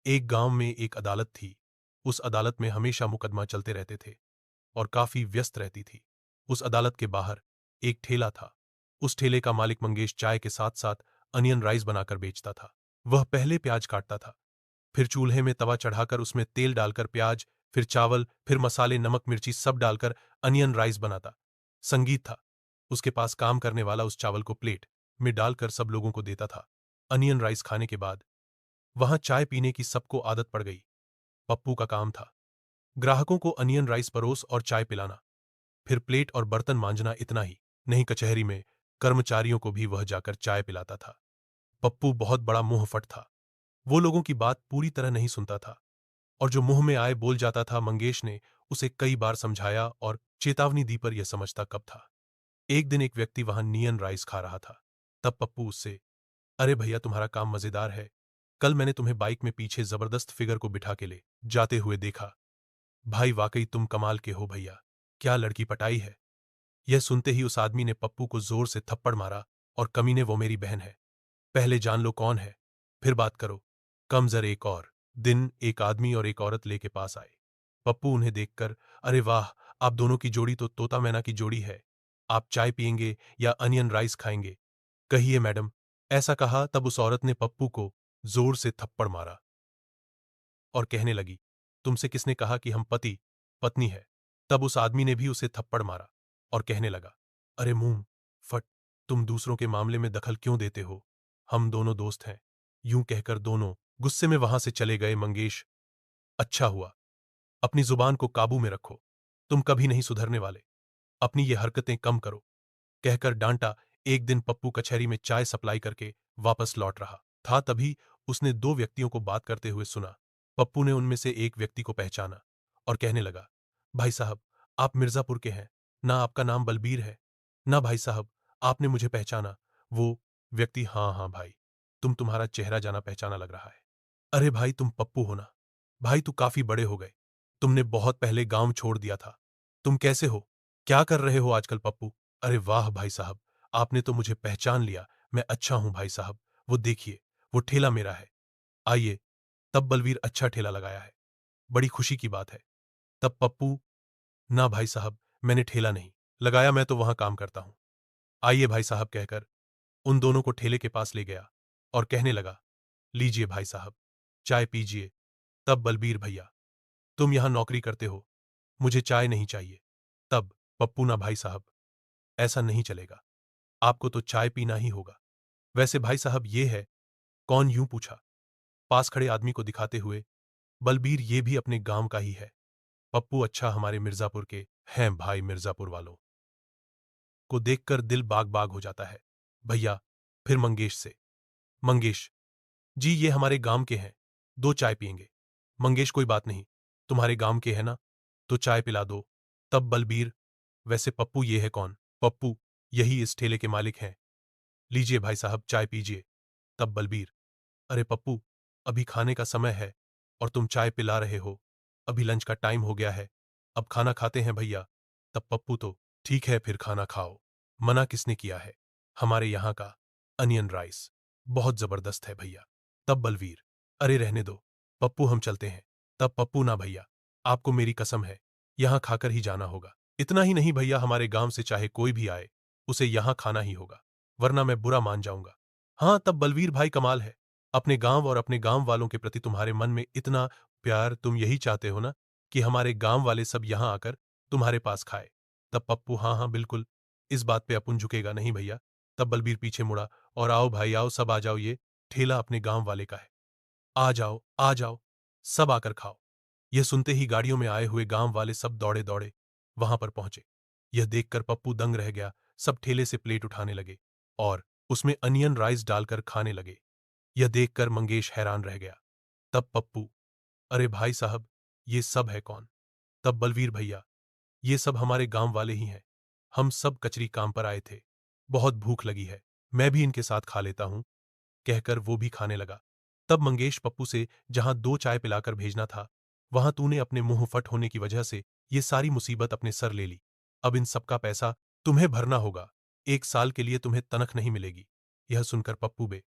एक गांव में एक अदालत थी। उस अदालत में हमेशा मुकदमा चलते रहते थे और काफी व्यस्त रहती थी। उस अदालत के बाहर एक ठेला था। उस ठेले का मालिक मंगेश चाय के साथ साथ अनियन राइस बनाकर बेचता था। वह पहले प्याज काटता था, फिर चूल्हे में तवा चढ़ाकर उसमें तेल डालकर प्याज, फिर चावल, फिर मसाले, नमक, मिर्ची सब डालकर अनियन राइस बनाता। संगीत था। उसके पास काम करने वाला उस चावल को प्लेट में डालकर सब लोगों को देता था। अनियन राइस खाने के बाद वहां चाय पीने की सबको आदत पड़ गई। पप्पू का काम था ग्राहकों को अनियन राइस परोस और चाय पिलाना, फिर प्लेट और बर्तन मांजना। इतना ही नहीं, कचहरी में कर्मचारियों को भी वह जाकर चाय पिलाता था। पप्पू बहुत बड़ा मुंहफट था। वो लोगों की बात पूरी तरह नहीं सुनता था और जो मुंह में आए बोल जाता था। मंगेश ने उसे कई बार समझाया और चेतावनी दी, पर यह समझता कब था। एक दिन एक व्यक्ति वहां नियन राइस खा रहा था। तब पप्पू उससे, अरे भैया, तुम्हारा काम मजेदार है। कल मैंने तुम्हें बाइक में पीछे जबरदस्त फिगर को बिठा के ले जाते हुए देखा। भाई वाकई तुम कमाल के हो भैया, क्या लड़की पटाई है। यह सुनते ही उस आदमी ने पप्पू को जोर से थप्पड़ मारा और कमीने, वो मेरी बहन है, पहले जान लो कौन है, फिर बात करो। कमजर एक और दिन एक आदमी और एक औरत लेके पास आए। पप्पू उन्हें देखकर, अरे वाह, आप दोनों की जोड़ी तो तोता मैना की जोड़ी है। आप चाय पियेंगे या अनियन राइस खाएंगे? कहिए मैडम। ऐसा कहा तब उस औरत ने पप्पू को जोर से थप्पड़ मारा और कहने लगी, तुमसे किसने कहा कि हम पति पत्नी है? तब उस आदमी ने भी उसे थप्पड़ मारा और कहने लगा, अरे मुंह फट, तुम दूसरों के मामले में दखल क्यों देते हो? हम दोनों दोस्त हैं। यूं कहकर दोनों गुस्से में वहां से चले गए। मंगेश, अच्छा हुआ, अपनी जुबान को काबू में रखो, तुम कभी नहीं सुधरने वाले, अपनी ये हरकतें कम करो, कहकर डांटा। एक दिन पप्पू कचहरी में चाय सप्लाई करके वापस लौट रहा था, तभी उसने दो व्यक्तियों को बात करते हुए सुना। पप्पू ने उनमें से एक व्यक्ति को पहचाना और कहने लगा, भाई साहब, आप मिर्जापुर के हैं ना? आपका नाम बलबीर है ना? भाई साहब, आपने मुझे पहचाना? वो व्यक्ति, हाँ हाँ भाई, तुम्हारा चेहरा जाना पहचाना लग रहा है। अरे भाई, तुम पप्पू हो ना? भाई तू काफी बड़े हो गए, तुमने बहुत पहले गांव छोड़ दिया था। तुम कैसे हो? क्या कर रहे हो आजकल पप्पू? अरे वाह भाई साहब, आपने तो मुझे पहचान लिया। मैं अच्छा हूं भाई साहब। वो देखिए, वो ठेला मेरा है, आइए। तब बलवीर, अच्छा ठेला लगाया है, बड़ी खुशी की बात है। तब पप्पू, ना भाई साहब, मैंने ठेला नहीं लगाया, मैं तो वहां काम करता हूं। आइए भाई साहब, कहकर उन दोनों को ठेले के पास ले गया और कहने लगा, लीजिए भाई साहब, चाय पीजिए। तब बलबीर, भैया तुम यहां नौकरी करते हो, मुझे चाय नहीं चाहिए। तब पप्पू, ना भाई साहब, ऐसा नहीं चलेगा, आपको तो चाय पीना ही होगा। वैसे भाई साहब ये है कौन? यूं पूछा पास खड़े आदमी को दिखाते हुए। बलबीर, ये भी अपने गांव का ही है। पप्पू, अच्छा, हमारे मिर्जापुर के हैं भाई। मिर्जापुर वालों को देखकर दिल बाग बाग हो जाता है। भैया, फिर मंगेश से, मंगेश जी, ये हमारे गांव के हैं, दो चाय पियेंगे। मंगेश, कोई बात नहीं, तुम्हारे गांव के हैं ना, तो चाय पिला दो। तब बलबीर, वैसे पप्पू ये है कौन? पप्पू, यही इस ठेले के मालिक हैं, लीजिए भाई साहब, चाय पीजिए। तब बलबीर, अरे पप्पू, अभी खाने का समय है और तुम चाय पिला रहे हो, अभी लंच का टाइम हो गया है, अब खाना खाते हैं भैया। तब पप्पू, तो ठीक है, फिर खाना खाओ, मना किसने किया है? हमारे यहाँ का अनियन राइस बहुत जबरदस्त है भैया। तब बलवीर, अरे रहने दो पप्पू, हम चलते हैं। तब पप्पू, ना भैया, आपको मेरी कसम है, यहां खाकर ही जाना होगा। इतना ही नहीं भैया, हमारे गांव से चाहे कोई भी आए, उसे यहां खाना ही होगा, वरना मैं बुरा मान जाऊंगा। हाँ, तब बलवीर भाई, कमाल है, अपने गांव और अपने गांव वालों के प्रति तुम्हारे मन में इतना प्यार, तुम यही चाहते हो ना कि हमारे गांव वाले सब यहां आकर तुम्हारे पास खाए? तब पप्पू, हाँ हाँ बिल्कुल, इस बात पे अपन झुकेगा नहीं भैया। तब बलबीर पीछे मुड़ा और, आओ भाई आओ, सब आ जाओ, ये ठेला अपने गांव वाले का है, आ जाओ आ जाओ, सब आकर खाओ। यह सुनते ही गाड़ियों में आए हुए गांव वाले सब दौड़े दौड़े वहां पर पहुंचे। यह देखकर पप्पू दंग रह गया। सब ठेले से प्लेट उठाने लगे और उसमें अनियन राइस डालकर खाने लगे। यह देखकर मंगेश हैरान रह गया। तब पप्पू, अरे भाई साहब, ये सब है कौन? तब बलवीर, भैया ये सब हमारे गांव वाले ही हैं, हम सब कचरी काम पर आए थे, बहुत भूख लगी है, मैं भी इनके साथ खा लेता हूं, कहकर वो भी खाने लगा। तब मंगेश पप्पू से, जहां दो चाय पिलाकर भेजना था, वहां तूने अपने मुंह फट होने की वजह से ये सारी मुसीबत अपने सर ले ली। अब इन सबका पैसा तुम्हें भरना होगा, 1 साल के लिए तुम्हें तनख नहीं मिलेगी। यह सुनकर पप्पू बे